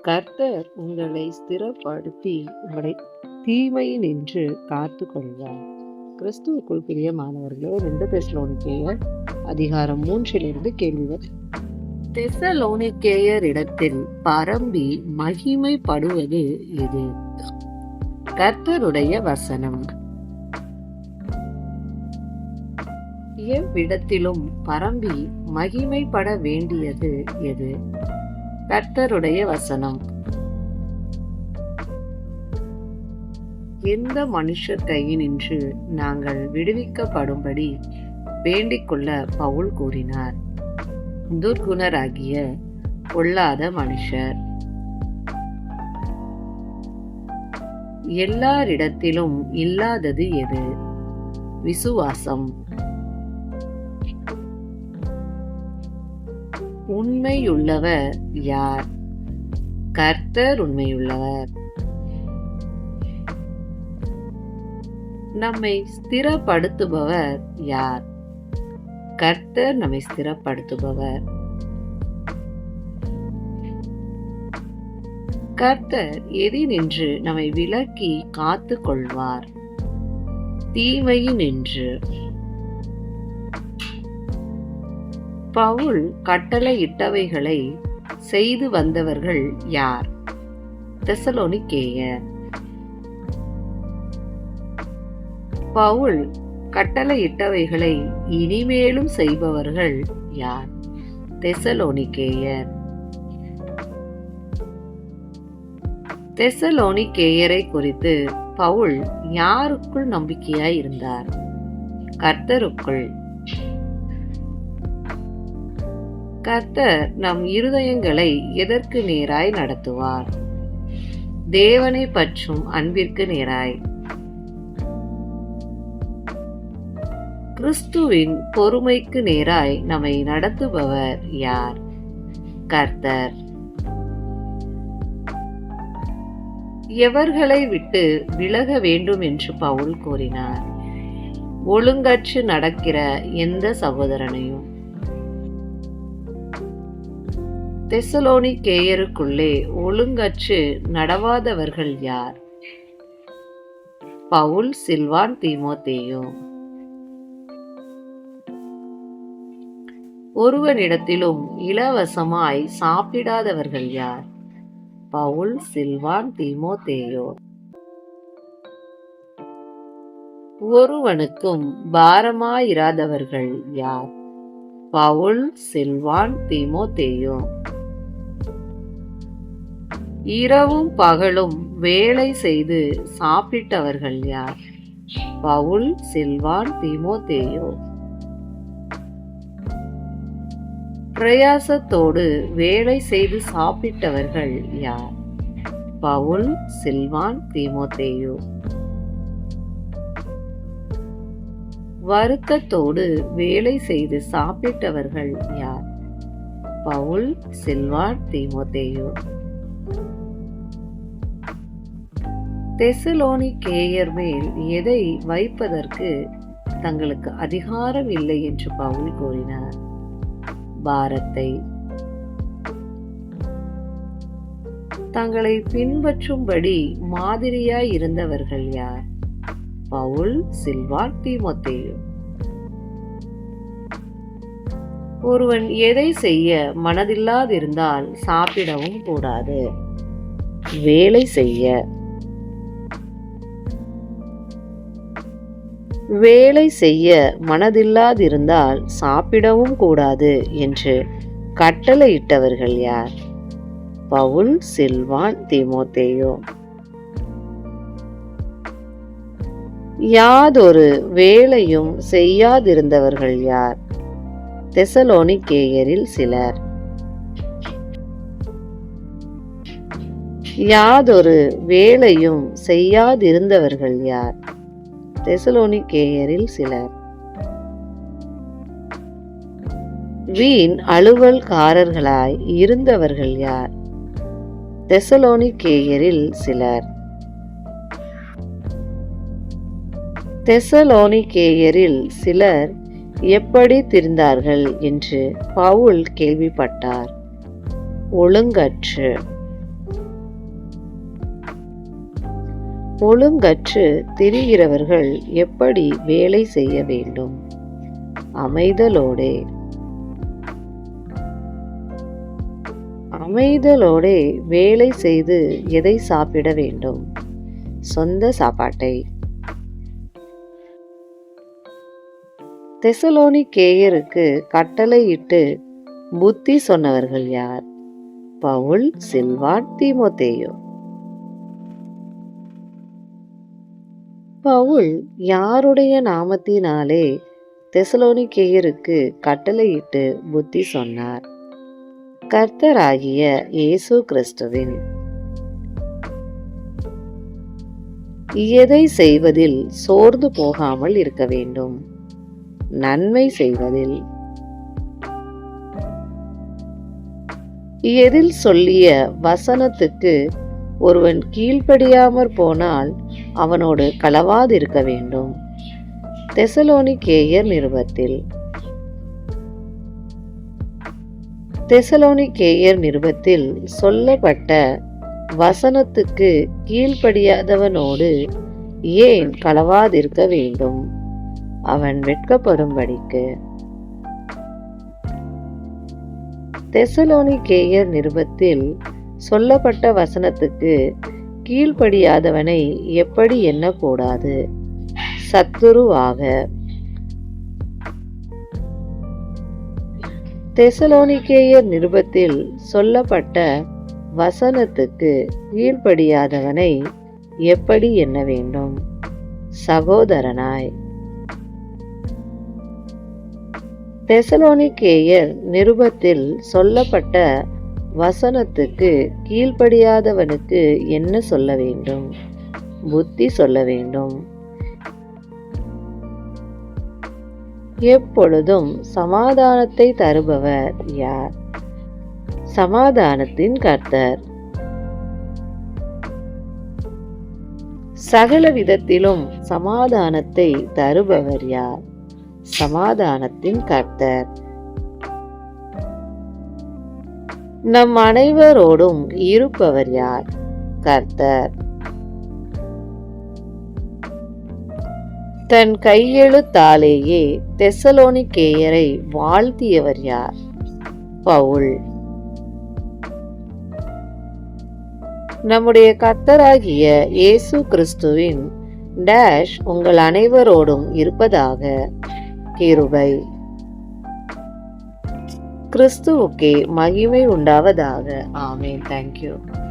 கர்த்தர் உங்களை ஸ்திரப்படுத்தி உங்களை தீமையினின்று காத்து கொள்வார். கிறிஸ்துவுக்குள் பிரியமானவர்களே, 2 தெசலோனிக்கேயர் அதிகாரம் 3 கேள்வி. தெசலோனிக்கேயர் இடத்தில் பரம்பி மகிமைப்படுவது எது? கர்த்தருடைய வசனம். எவ்விடத்திலும் பரம்பி மகிமைப்பட வேண்டியது எது? கர்த்தருடைய வசனம். எந்த மனுஷர் கையினின்று நாங்கள் விடுவிக்கப்படும்படி வேண்டிக் கொள்ள பவுல் கூறினார். துர்குணராகிய பொல்லாத மனுஷர். எல்லாரிடத்திலும் இல்லாதது எது? விசுவாசம். உண்மையுள்ளவர் யார்? கர்த்தர் உண்மையுள்ளவர். நம்மை ஸ்திரப்படுத்துபவர் யார்? கர்த்தர் நம்மை ஸ்திரப்படுத்துபவர். கர்த்தர் எதினின்று நம்மை விலக்கி காத்து கொள்வார்? தீமையினின்று. பவுல் கட்டளையிட்டவைகளை செய்து வந்தவர்கள் யார்? தெசலோனிக்கேயர். பவுல் கட்டளையிட்டவைகளை இனிமேலும் செய்பவர்கள் யார்? தெசலோனிக்கேயர். தெசலோனிக்கேயரை குறித்து பவுல் யாருக்குள் நம்பிக்கையாய் இருந்தார்? கர்த்தருக்குள். கர்த்தர் நம் இருதயங்களை எதற்கு நேராய் நடத்துவார்? தேவனை பற்றும் அன்பிற்கு நேராய். கிறிஸ்துவின் பொறுமைக்கு நேராய் நம்மை நடத்துபவர் யார்? கர்த்தர். எவர்களை விட்டு விலக வேண்டும் என்று பவுல் கூறினார்? ஒழுங்கற்று நடக்கிற எந்த சகோதரனையும். தெசலோனிக்கேயருக்குள்ளே ஒழுங்கற்று நடவாதவர்கள் யார்? பவுல், சில்வான், தீமோத்தேயு. ஒருவனிடத்திலும் இலவசமாய் சாப்பிடாதவர்கள் யார்? பவுல், சில்வான், தீமோத்தேயு. ஒருவனுக்கும் பாரமாயிராதவர்கள் யார்? பவுல், சில்வான், தீமோத்தேயு. இரவும் பகலும் வேலை செய்து சாப்பிட்டவர்கள் யார்? பவுல், சில்வான், தீமோத்தேயு. பிரயாசத்தோடு வேலை செய்து சாப்பிட்டவர்கள் யார்? பவுல், சில்வான், தீமோத்தேயு. வருத்தத்தோடு வேலை செய்து சாப்பிட்டவர்கள் யார்? பவுல், சில்வான், தீமோத்தேயு. தெசலோனிக்கேயர் மேல் எதை வைப்பதற்கு தங்களுக்கு அதிகாரம் இல்லை என்று பவுல் கூறினார்? பாரத்தை. தங்களை பின்பற்றும்படி மாதிரியாய் இருந்தவர்கள் யார்? பவுல், சில்வான், தீமோத்தேயு. ஒருவன் எதை செய்ய மனதில்லாதிருந்தால் சாப்பிடவும் கூடாது. வேலை செய்ய. வேலை செய்ய மனதில்லாதிருந்தால் சாப்பிடவும் கூடாது என்று கட்டளையிட்டவர்கள் யார்? பவுல், சில்வான், தீமோத்தேயு. யாதொரு வேலையும் செய்யாதிருந்தவர்கள் யார்? தெசலோனிக்கேயரில் சிலர். யாதொரு வேலையும் செய்யாதிருந்தவர்கள் யார்? தெசலோனிக்கேயரில் சிலர். வீண் அலுவல்காரர்களாய் இருந்தவர்கள் யார்? தெசலோனிக்கேயரில் சிலர். தெசலோனிக்கேயரில் சிலர் எப்படி திரிந்தார்கள் என்று பவுல் கேள்விப்பட்டார். ஒழுங்கற்று. ஒழுங்கற்று திரிகிறவர்கள் எப்படி வேலை செய்ய வேண்டும்? அமைதலோடே. அமைதலோடே வேலை செய்து எதை சாப்பிட வேண்டும்? சொந்த சாப்பாட்டை. தெசலோனிக்கேயருக்கு கட்டளையிட்டு புத்தி சொன்னவர்கள் யார்? பவுல், சில்வான், தீமோத்தேயு. பவுல் யாருடைய நாமத்தினாலே தெசலோனிக்கேயருக்கு கட்டளையிட்டு புத்தி சொன்னார்? கர்த்தராகிய இயேசு கிறிஸ்துவின். எதை செய்வதில் சோர்ந்து போகாமல் இருக்க வேண்டும்? நன்மை செய்வதில். எதில் சொல்லிய வசனத்துக்கு ஒருவன் கீழ்ப்படியாமற் போனால் அவனோடு களவாதிருக்க வேண்டும்? தெசலோனிக்கேயர் நிருபத்தில். தெசலோனிக்கேயர் நிருபத்தில் சொல்லப்பட்ட வசனத்துக்கு கீழ்ப்படியாதவனோடு ஏன் களவாதிருக்க வேண்டும்? அவன் வெட்கப்படும்படிக்கு. தெசலோனிக்கேயர் நிருபத்தில் சொல்லப்பட்ட வசனத்துக்கு கீழ்ப்படியாதவனை எப்படி எண்ணக்கூடாது? சத்துருவாக. தெசலோனிக்கேயர் நிருபத்தில் சொல்லப்பட்ட வசனத்துக்கு கீழ்ப்படியாதவனை எப்படி எண்ண வேண்டும்? சகோதரனாய். தெசலோனிக்கேயர் நிருபத்தில் சொல்லப்பட்ட வசனத்துக்கு கீழ்ப்படியாதவனுக்கு என்ன சொல்ல வேண்டும்? புத்தி சொல்ல வேண்டும். எப்பொழுதும் சமாதானத்தை தருபவர் யார்? சமாதானத்தின் கர்த்தர். சகல விதத்திலும் சமாதானத்தை தருபவர் யார்? சமாதானத்தின் கர்த்தர். நம் அனைவரோடும் இருப்பவர் யார்? கர்த்தர். தன் கையெழுத்தாலேயே தெசலோனிக்கேயரை வாழ்த்தியவர் யார்? பவுல். நம்முடைய கர்த்தராகிய இயேசு கிறிஸ்துவின் டேஷ் உங்கள் அனைவரோடும் இருப்பதாக. கிருபை. கிறிஸ்துவுக்கே மகிமை உண்டாவதாக. ஆமென். தேங்க்யூ.